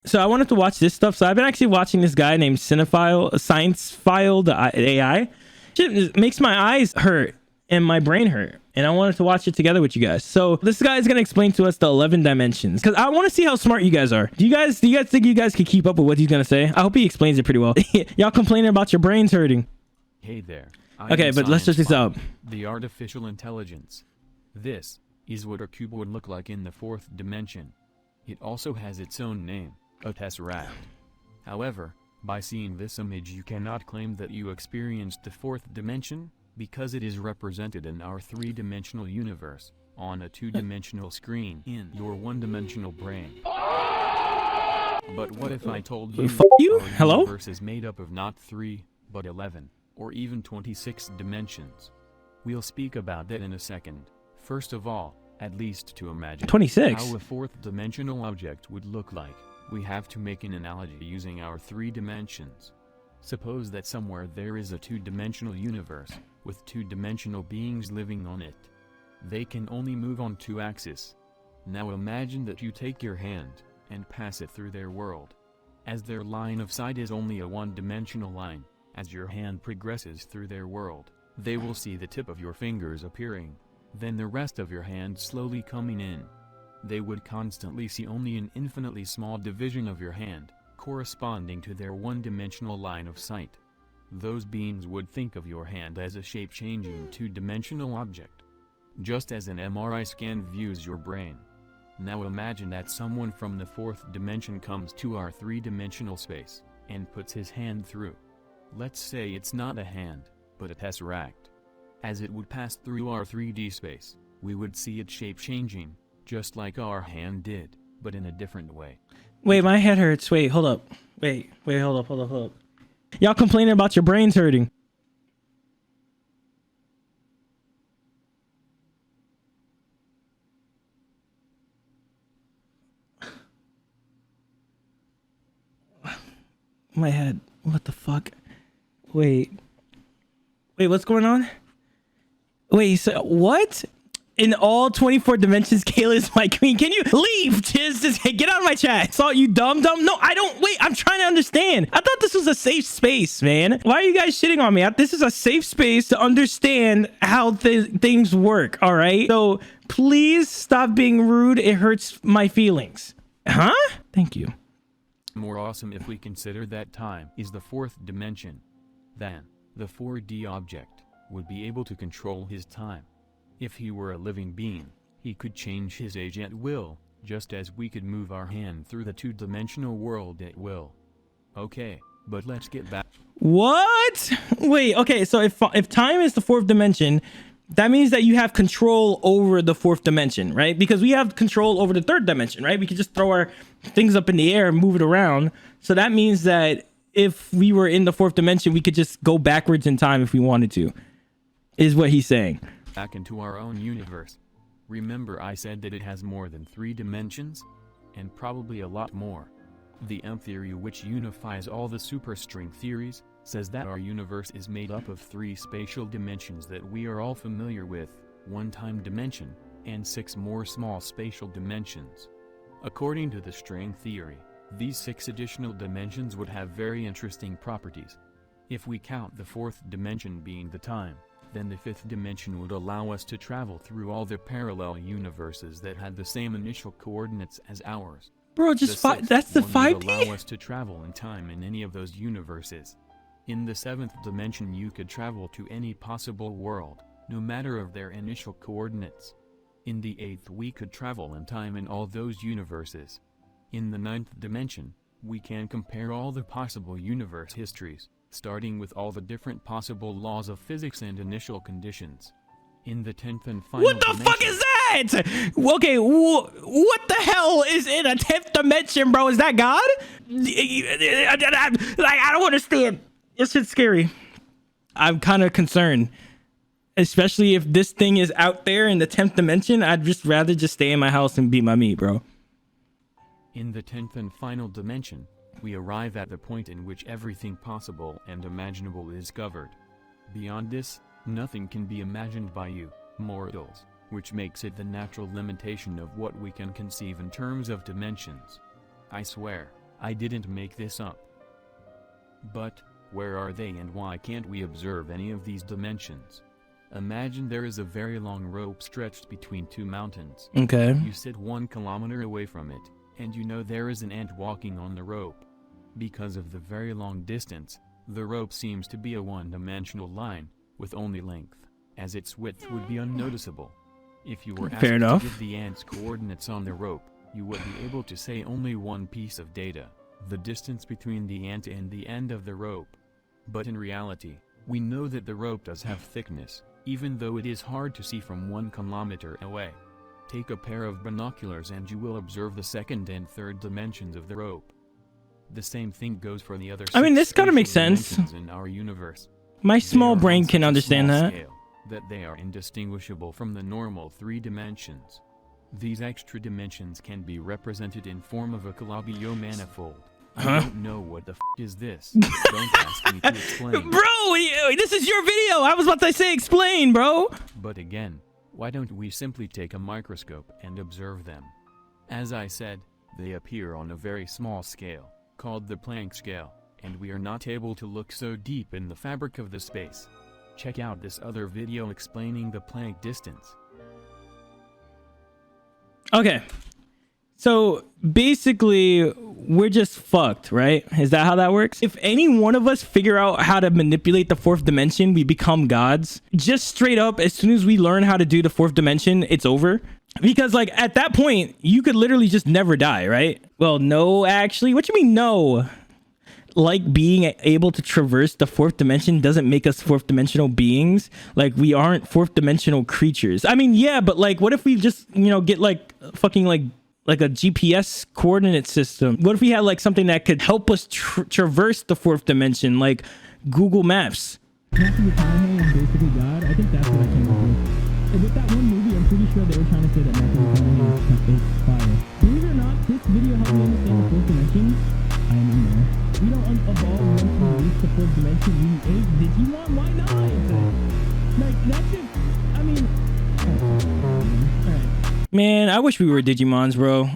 So I wanted to watch this stuff. So I've been actually watching this guy named Science File, the AI. Shit makes my eyes hurt and my brain hurt. And I wanted to watch it together with you guys. So this guy is going to explain to us the 11 dimensions. Because I want to see how smart you guys are. Do you guys think you guys can keep up with what he's going to say? I hope he explains it pretty well. Y'all complaining about your brains hurting. Hey there. Okay, but let's check this out. The artificial intelligence. This is what a cube would look like in the fourth dimension. It also has its own name, a tesseract. However, by seeing this image you cannot claim that you experienced the fourth dimension, because it is represented in our three-dimensional universe, on a two-dimensional screen in your one-dimensional brain. But what if I told you our universe is made up of not 3, but 11, or even 26 dimensions? We'll speak about that in a second. First of all, at least to imagine 26 how a fourth-dimensional object would look like, we have to make an analogy using our 3 dimensions. Suppose that somewhere there is a two-dimensional universe, with two-dimensional beings living on it. They can only move on 2 axes. Now imagine that you take your hand, and pass it through their world. As their line of sight is only a one-dimensional line, as your hand progresses through their world, they will see the tip of your fingers appearing, then the rest of your hand slowly coming in. They would constantly see only an infinitely small division of your hand, corresponding to their one-dimensional line of sight. Those beings would think of your hand as a shape-changing two-dimensional object, just as an MRI scan views your brain. Now imagine that someone from the fourth dimension comes to our three-dimensional space, and puts his hand through. Let's say it's not a hand, but a tesseract. As it would pass through our 3D space, we would see it shape-changing, just like our hand did, but in a different way. Wait, my head hurts. Wait, hold up. Wait, hold up. Y'all complaining about your brains hurting. My head. What the fuck? Wait, what's going on? Wait, so what? In all 24 dimensions, Kayla is my queen. Can you leave? Just get out of my chat. Saw you dumb. No, I don't. Wait, I'm trying to understand. I thought this was a safe space, man. Why are you guys shitting on me? This is a safe space to understand how things work, all right? So please stop being rude. It hurts my feelings. Huh? Thank you. More awesome if we consider that time is the fourth dimension. Then, the 4D object would be able to control his time. If he were a living being, he could change his age at will, just as we could move our hand through the two-dimensional world at will. Okay, but let's get back. What? Wait, okay, so if time is the fourth dimension, that means that you have control over the fourth dimension, right? Because we have control over the third dimension, right? We can just throw our things up in the air and move it around. So that means that if we were in the fourth dimension, we could just go backwards in time if we wanted to, is what he's saying. Back into our own universe. Remember I said that it has more than 3 dimensions? And probably a lot more. The M theory, which unifies all the superstring theories, says that our universe is made up of 3 spatial dimensions that we are all familiar with, 1 time dimension, and 6 more small spatial dimensions. According to the string theory, these 6 additional dimensions would have very interesting properties. If we count the 4th dimension being the time, then the 5th dimension would allow us to travel through all the parallel universes that had the same initial coordinates as ours. Bro, just that's the 5D? Would allow us to travel in time in any of those universes. In the 7th dimension you could travel to any possible world, no matter of their initial coordinates. In the 8th we could travel in time in all those universes. In the 9th dimension, we can compare all the possible universe histories, starting with all the different possible laws of physics and initial conditions. In the 10th and final What the fuck is that? Okay, what the hell is in a 10th dimension, bro? Is that God? Like, I don't understand. This shit's scary. I'm kind of concerned. Especially if this thing is out there in the 10th dimension, I'd just rather just stay in my house and beat my meat, bro. In the 10th and final dimension, we arrive at the point in which everything possible and imaginable is covered. Beyond this, nothing can be imagined by you, mortals, which makes it the natural limitation of what we can conceive in terms of dimensions. I swear, I didn't make this up. But, where are they and why can't we observe any of these dimensions? Imagine there is a very long rope stretched between two mountains. Okay. You sit 1 kilometer away from it, and you know there is an ant walking on the rope. Because of the very long distance, the rope seems to be a one-dimensional line, with only length, as its width would be unnoticeable. If you were asked to give the ant's coordinates on the rope, you would be able to say only one piece of data, the distance between the ant and the end of the rope. But in reality, we know that the rope does have thickness, even though it is hard to see from 1 kilometer away. Take a pair of binoculars and you will observe the second and third dimensions of the rope. The same thing goes for the other I mean, this kind of makes sense. dimensions in our universe. My small They are brain on can such a understand small that. scale that they are indistinguishable from the normal 3 dimensions. These extra dimensions can be represented in form of a Calabi-Yau manifold. I don't know what the is this. Don't ask me to explain. Bro, this is your video. I was about to say explain, bro. But again, why don't we simply take a microscope and observe them? As I said, they appear on a very small scale, called the Planck scale, and we are not able to look so deep in the fabric of the space. Check out this other video explaining the Planck distance. Okay. So basically, we're just fucked, right? Is that how that works? If any one of us figure out how to manipulate the 4th dimension, we become gods. Just straight up, as soon as we learn how to do the 4th dimension, it's over. Because like at that point, you could literally just never die, right? Well, no, actually. What you mean no? Like being able to traverse the 4th dimension doesn't make us 4th dimensional beings. Like we aren't 4th dimensional creatures. I mean, yeah, but like what if we just, get like fucking like a GPS coordinate system? What if we had like something that could help us traverse the 4th dimension, like Google Maps? Basically God. I think that's what I came up with. And with that one movie, I'm pretty sure they were trying to say that Matthew McConaughey is fire. Believe it or not, this video helped me understand the 4th dimension. I am in there. We don't evolve once we reach the 4th dimension. We ate Digimon? Why not? Like, that's it. I mean... Alright. Man, I wish we were Digimons, bro.